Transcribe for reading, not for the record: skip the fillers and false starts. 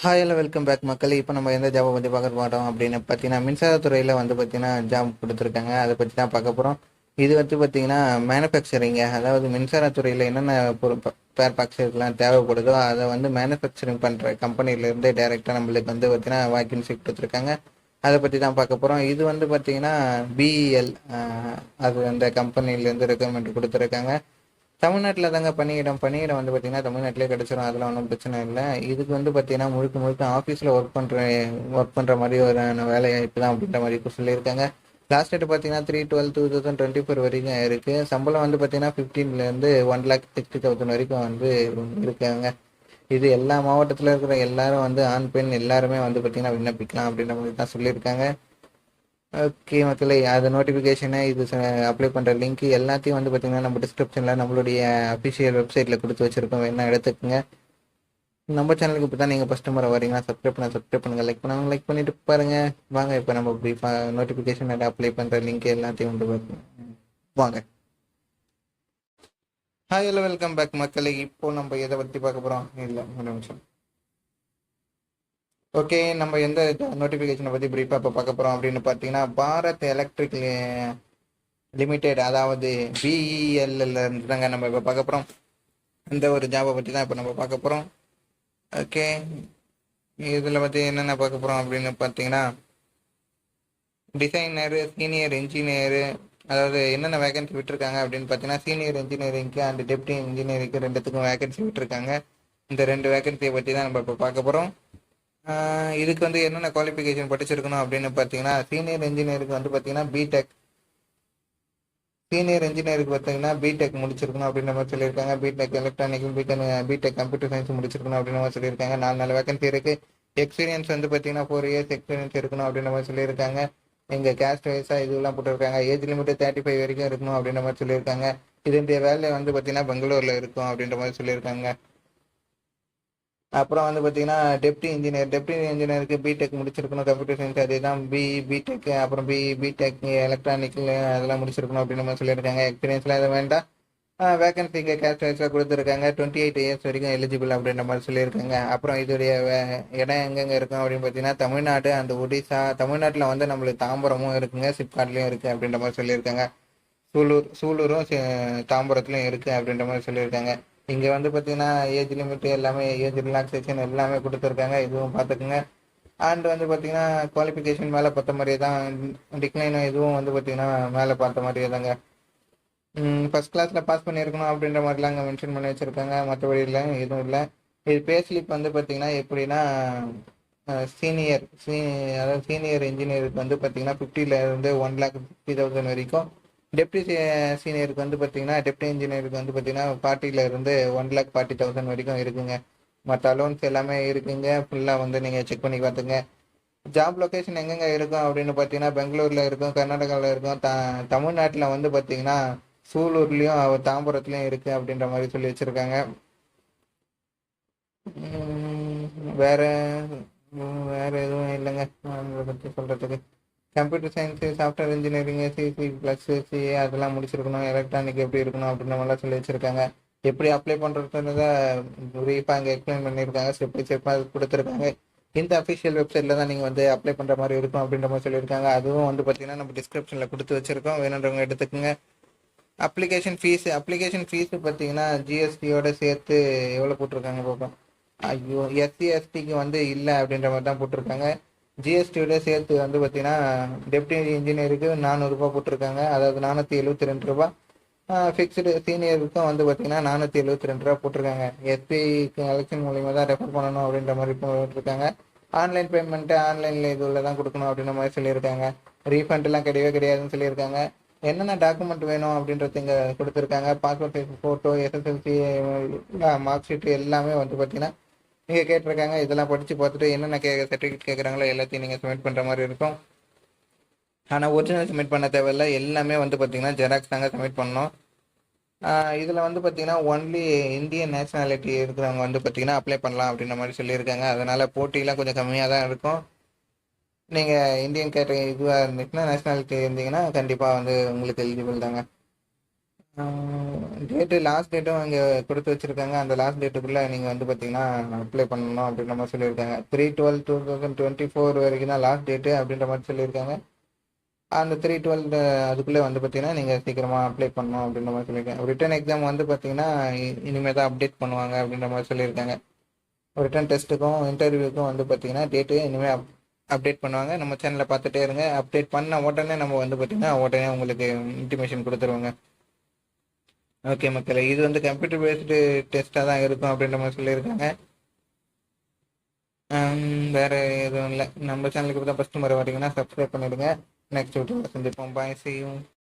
Hi hello welcome back மக்களே. இப்போ நம்ம எந்த ஜாபை பற்றி பார்க்க மாட்டோம் அப்படின்னு பார்த்தீங்கன்னா, மின்சாரத்துறையில் வந்து பார்த்தீங்கன்னா ஜாப் கொடுத்துருக்காங்க. அதை பற்றி தான் பார்க்க போகிறோம். இது வந்து பார்த்தீங்கன்னா மேனுஃபேக்சரிங்க, அதாவது மின்சாரத்துறையில் என்னென்ன பொருள் ஸ்பேர் பார்ட்ஸ்லாம் தேவைப்படுதோ அதை வந்து மேனுஃபேக்சரிங் பண்ணுற கம்பெனிலேருந்து டைரெக்டாக நம்மளுக்கு வந்து பார்த்தீங்கன்னா வேக்கன்சி கொடுத்துருக்காங்க. அதை பற்றி தான் பார்க்க போகிறோம். இது வந்து பார்த்தீங்கன்னா பிஇஎல், அது அந்த கம்பெனிலேருந்து ரெக்குவயர்மெண்ட் கொடுத்துருக்காங்க. தமிழ்நாட்டில் தாங்க பணியிடம் வந்து பார்த்தீங்கன்னா தமிழ்நாட்டிலே கிடச்சிரும், அதில் ஒன்றும் பிரச்சனை இல்லை. இதுக்கு வந்து பார்த்தீங்கன்னா முழுக்க முழுக்க ஆஃபீஸில் ஒர்க் பண்ணுற மாதிரி ஒரு வேலைவாய்ப்பு தான் அப்படின்ற மாதிரி இப்போ சொல்லியிருக்காங்க. லாஸ்ட் டேட் பார்த்தீங்கன்னா 3/12/2024 வரைக்கும் இருக்குது. சம்பளம் வந்து பார்த்தீங்கன்னா 15,000 1,60,000 வரைக்கும் வந்து இருக்காங்க. இது எல்லா மாவட்டத்தில் இருக்கிற எல்லாரும் வந்து ஆண் பெண் எல்லாருமே வந்து பார்த்தீங்கன்னா விண்ணப்பிக்கலாம் அப்படின்ற மாதிரி தான் சொல்லியிருக்காங்க. ஓகே மக்களே, அது நோட்டிஃபிகேஷனை இது அப்ளை பண்ணுற லிங்க் எல்லாத்தையும் வந்து பார்த்தீங்கன்னா நம்ம டிஸ்கிரிப்ஷனில் நம்மளுடைய அஃபிஷியல் வெப்சைட்டில் கொடுத்து வச்சுருக்கோம், வேணா எடுத்துக்கோங்க. நம்ம சேனலுக்கு இப்போ தான் நீங்கள் ஃபஸ்ட் முறை வரீங்கன்னா சப்ஸ்கிரைப் பண்ணுங்கள், லைக் பண்ணிட்டு பாருங்கள். வாங்க இப்போ நம்ம ப்ரீஃபாக நோட்டிஃபிகேஷன் அப்ளை பண்ணுற லிங்க் எல்லாத்தையும் வந்து வாங்க. ஹாய் ஹலோ வெல்கம் பேக் மக்களே. இப்போ நம்ம எதை பற்றி பார்க்க போகிறோம்? இல்லை, ஒரு நிமிஷம். ஓகே, நம்ம எந்த நோட்டிஃபிகேஷனை பற்றி ப்ரீஃபாக இப்போ பார்க்க போகிறோம் அப்படின்னு பார்த்தீங்கன்னா, பாரத் எலக்ட்ரிக் லிமிடெட், அதாவது பிஇஎல்ல இருந்து தாங்க நம்ம இப்போ பார்க்க போகிறோம். அந்த ஒரு ஜாபை பற்றி தான் இப்போ நம்ம பார்க்க போகிறோம். ஓகே, இதில் பற்றி என்னென்ன பார்க்க போகிறோம் அப்படின்னு பார்த்தீங்கன்னா, டிசைனரு, சீனியர் இன்ஜினியரு, அதாவது என்னென்ன வேகன்சி விட்டுருக்காங்க அப்படின்னு பார்த்தீங்கன்னா, சீனியர் இன்ஜினியரிங்க்கு அண்ட் டெப்டி இன்ஜினியரிங்க்கு ரெண்டுத்துக்கும் வேகன்சி விட்டுருக்காங்க. இந்த 2 வேகன்சியை பற்றி தான் நம்ம இப்போ பார்க்க போகிறோம். இதுக்கு வந்து என்னென்ன குவாலிஃபிகேஷன் படிச்சிருக்கணும் அப்படின்னு பார்த்தீங்கன்னா, சீனியர் இன்ஜினியருக்கு வந்து பார்த்தீங்கன்னா பிடெக் முடிச்சிருக்கணும் அப்படின்ற மாதிரி சொல்லியிருக்காங்க. BTech electronical, BTech computer science முடிச்சிருக்கணும் அப்படின்ற மாதிரி சொல்லியிருக்காங்க. 4 வேகன்சி இருக்குது. எக்ஸ்பீரியன்ஸ் வந்து பார்த்தீங்கன்னா 4 இயர்ஸ் எக்ஸ்பீரியன்ஸ் இருக்கணும் அப்படின்ற மாதிரி சொல்லியிருக்காங்க. எங்கள் கேஸ்ட் வைஸாக இதுலாம் போட்டிருக்காங்க. ஏஜ் லிமிட்டு 35 வரைக்கும் இருக்கணும் அப்படின்ற மாதிரி சொல்லியிருக்காங்க. இதனுடைய வேலை வந்து பார்த்தீங்கன்னா பெங்களூரில் இருக்கும் அப்படின்ற மாதிரி சொல்லியிருக்காங்க. அப்புறம் வந்து பார்த்தீங்கன்னா டெப்டி இன்ஜினியருக்கு பிடெக் முடிச்சிருக்கணும் கம்ப்யூட்டர் சயின்ஸ், அதே தான் பிடெக், அப்புறம் பிடெக் எலக்ட்ரானிக்கல் அதெல்லாம் முடிச்சிருக்கணும் அப்படின்னு மாதிரி சொல்லியிருக்காங்க. எக்ஸ்பீரியன்ஸ்லாம் எதுவும் வேண்டாம். வேகன்சி இங்கே கேஸ்ட் வைஸாக கொடுத்துருக்காங்க. 28 இயர்ஸ் வரைக்கும் எலிஜிபிள் அப்படின்ற மாதிரி சொல்லியிருக்காங்க. அப்புறம் இதோடைய இடம் எங்கெங்கே இருக்கும் அப்படின்னு பார்த்தீங்கன்னா, தமிழ்நாடு அண்ட் ஒடிசா. தமிழ்நாட்டில் வந்து நம்மளுக்கு தாம்பரமும் இருக்குங்க, சிப்காட்லேயும் இருக்குது அப்படின்ற மாதிரி சொல்லியிருக்காங்க. சூலூரும் தாம்பரத்துலையும் இருக்குது அப்படின்ற மாதிரி சொல்லியிருக்காங்க. இங்கே வந்து பார்த்தீங்கன்னா ஏஜ் லிமிட் எல்லாமே, ஏஜ் ரிலாக்ஸேஷன் எல்லாமே கொடுத்துருக்காங்க, இதுவும் பார்த்துக்குங்க. அண்ட் வந்து பார்த்தீங்கன்னா குவாலிஃபிகேஷன் மேலே பார்த்த மாதிரியே தான், டிக்ளைனும் இதுவும் வந்து பார்த்தீங்கன்னா மேலே பார்த்த மாதிரியே தாங்க. ஃபஸ்ட் கிளாஸில் பாஸ் பண்ணியிருக்கணும் அப்படின்ற மாதிரிலாம் அங்கே மென்ஷன் பண்ணி வச்சுருக்காங்க. மற்றபடி இல்லை, எதுவும் இல்லை. இது பே ஸ்லிப் வந்து பார்த்தீங்கன்னா எப்படின்னா, அதாவது சீனியர் இன்ஜினியருக்கு வந்து பார்த்தீங்கன்னா 50,000 1,60,000 வரைக்கும். டெப்டி சீனியருக்கு வந்து பார்த்தீங்கன்னா, டெப்டி இன்ஜினியருக்கு வந்து பார்த்தீங்கன்னா 40,000 1,40,000 வரைக்கும் இருக்குங்க. மற்ற அலோன்ஸ் எல்லாமே இருக்குங்க. ஃபுல்லாக வந்து நீங்கள் செக் பண்ணி பார்த்துங்க. ஜாப் லொக்கேஷன் எங்கெங்கே இருக்கும் அப்படின்னு பார்த்தீங்கன்னா, பெங்களூரில் இருக்கும், கர்நாடகாவில் இருக்கும், தமிழ்நாட்டில் வந்து பார்த்தீங்கன்னா சூலூர்லேயும் தாம்பரத்துலேயும் இருக்குது அப்படின்ற மாதிரி சொல்லி வச்சுருக்காங்க. வேறு வேறு எதுவும் இல்லைங்க அதை பற்றி சொல்கிறதுக்கு. Computer science, software engineering, C++, அதெல்லாம் முடிச்சிருக்கணும். எலக்ட்ரானிக் எப்படி இருக்கணும் அப்படின்ற மாதிரிலாம் சொல்லி வச்சுருக்காங்க. எப்படி அப்ளை பண்ணுறதுன்றத ப்ரீஃபாக இங்கே எக்ஸ்பிளைன் பண்ணியிருக்காங்க, ஸ்டெப் பை ஸ்டெப்பாக கொடுத்துருக்காங்க. இந்த அஃபிஷியல் வெப்சைட்டில் தான் நீங்கள் வந்து அப்ளை பண்ணுற மாதிரி இருக்கும் அப்படின்ற மாதிரி சொல்லியிருக்காங்க. அதுவும் வந்து பார்த்தீங்கன்னா நம்ம டிஸ்கிரிப்ஷனில் கொடுத்து வச்சுருக்கோம், வேணுன்றவங்க எடுத்துக்கோங்க. அப்ளிகேஷன் ஃபீஸு பார்த்தீங்கன்னா ஜிஎஸ்டியோட சேர்த்து எவ்வளோ போட்டிருக்காங்க பார்ப்போம். ஐயோ, எஸ்சி/எஸ்டிக்கு வந்து இல்லை அப்படின்ற மாதிரி தான் போட்டிருக்காங்க. ஜிஎஸ்டியோட சேர்த்து வந்து பார்த்தீங்கன்னா டெப்டி இன்ஜினியருக்கு 400 ரூபா போட்டிருக்காங்க, அதாவது 472 ரூபா. ஃபிக்ஸ்டு சீனியருக்கும் வந்து பார்த்தீங்கன்னா 472 ரூபா போட்டிருக்காங்க. எஸ்பிஐக்கு எலெக்ஷன் மூலிமா தான் ரெஃபர் பண்ணணும் அப்படின்ற மாதிரி போட்டிருக்காங்க. ஆன்லைன் பேமெண்ட்டு ஆன்லைனில் இதுவில் தான் கொடுக்கணும் அப்படின்ற மாதிரி சொல்லியிருக்காங்க. ரீஃபண்ட்லாம் கிடையவே கிடையாதுன்னு சொல்லியிருக்காங்க. என்னென்ன டாக்குமெண்ட் வேணும் அப்படின்றது இங்கே கொடுத்துருக்காங்க. Passport size photo, SSLC mark sheet எல்லாமே வந்து பார்த்தீங்கன்னா நீங்கள் கேட்டிருக்காங்க. இதெல்லாம் படித்து பார்த்துட்டு என்னென்ன சர்டிஃபிகேட் கேட்குறாங்களோ எல்லாத்தையும் நீங்கள் சப்மிட் பண்ணுற மாதிரி இருக்கும். ஆனால் ஒரிஜினல் சப்மிட் பண்ண தேவையில்லை, எல்லாமே வந்து பார்த்தீங்கன்னா ஜெராக்ஸ் தாங்க சப்மிட் பண்ணணும். இதில் வந்து பார்த்தீங்கன்னா ஒன்லி இந்தியன் நேஷ்னாலிட்டி இருக்கிறவங்க வந்து பார்த்தீங்கன்னா அப்ளை பண்ணலாம் அப்படின்ற மாதிரி சொல்லியிருக்காங்க. அதனால் போட்டியெலாம் கொஞ்சம் கம்மியாக தான் இருக்கும். நீங்கள் இந்தியன் கேட்டகரி இதுவாக இருந்துச்சுன்னா, நேஷ்னாலிட்டி இருந்தீங்கன்னா கண்டிப்பாக வந்து உங்களுக்கு எலிஜிபிள் தாங்க. டேட்டு லாஸ்ட் டேட்டும் இங்கே கொடுத்து வச்சுருக்காங்க. அந்த லாஸ்ட் டேட்டுக்குள்ளே நீங்கள் வந்து பார்த்தீங்கன்னா அப்ளை பண்ணணும் அப்படின்ற மாதிரி சொல்லியிருக்காங்க. 3/12/2024 வரைக்கும் தான் லாஸ்ட் டேட்டு அப்படின்ற மாதிரி சொல்லியிருக்காங்க. அந்த 3/12 அதுக்குள்ளே வந்து பார்த்தீங்கன்னா நீங்கள் சீக்கிரமாக அப்ளை பண்ணணும் அப்படின்ற மாதிரி சொல்லியிருக்காங்க. ரிட்டன் எக்ஸாம் வந்து பார்த்தீங்கன்னா இனிமேல் தான் அப்டேட் பண்ணுவாங்க அப்படின்ற மாதிரி சொல்லியிருக்காங்க. ரிட்டன் டெஸ்ட்டுக்கும் இன்டர்வியூக்கும் வந்து பார்த்தீங்கன்னா டேட்டு இனிமேல் அப்டேட் பண்ணுவாங்க. நம்ம சேனலில் பார்த்துட்டே இருங்க. அப்டேட் பண்ண உடனே நம்ம வந்து பார்த்தீங்கன்னா உடனே உங்களுக்கு இன்டிமேஷன் கொடுத்துருவோங்க. ஓகே மக்களே, இது வந்து கம்ப்யூட்டர் பேஸ்டு டெஸ்ட்டாக தான் இருக்கும் அப்படின்ற மாதிரி சொல்லியிருக்காங்க. வேறு எதுவும் இல்லை. நம்ம சேனலுக்கு தான் ஃபஸ்ட்டு முறை வரீங்கன்னா சப்ஸ்கிரைப் பண்ணிவிடுங்க. நெக்ஸ்ட் வீடியோவில் சந்திப்போம். பாய், see you.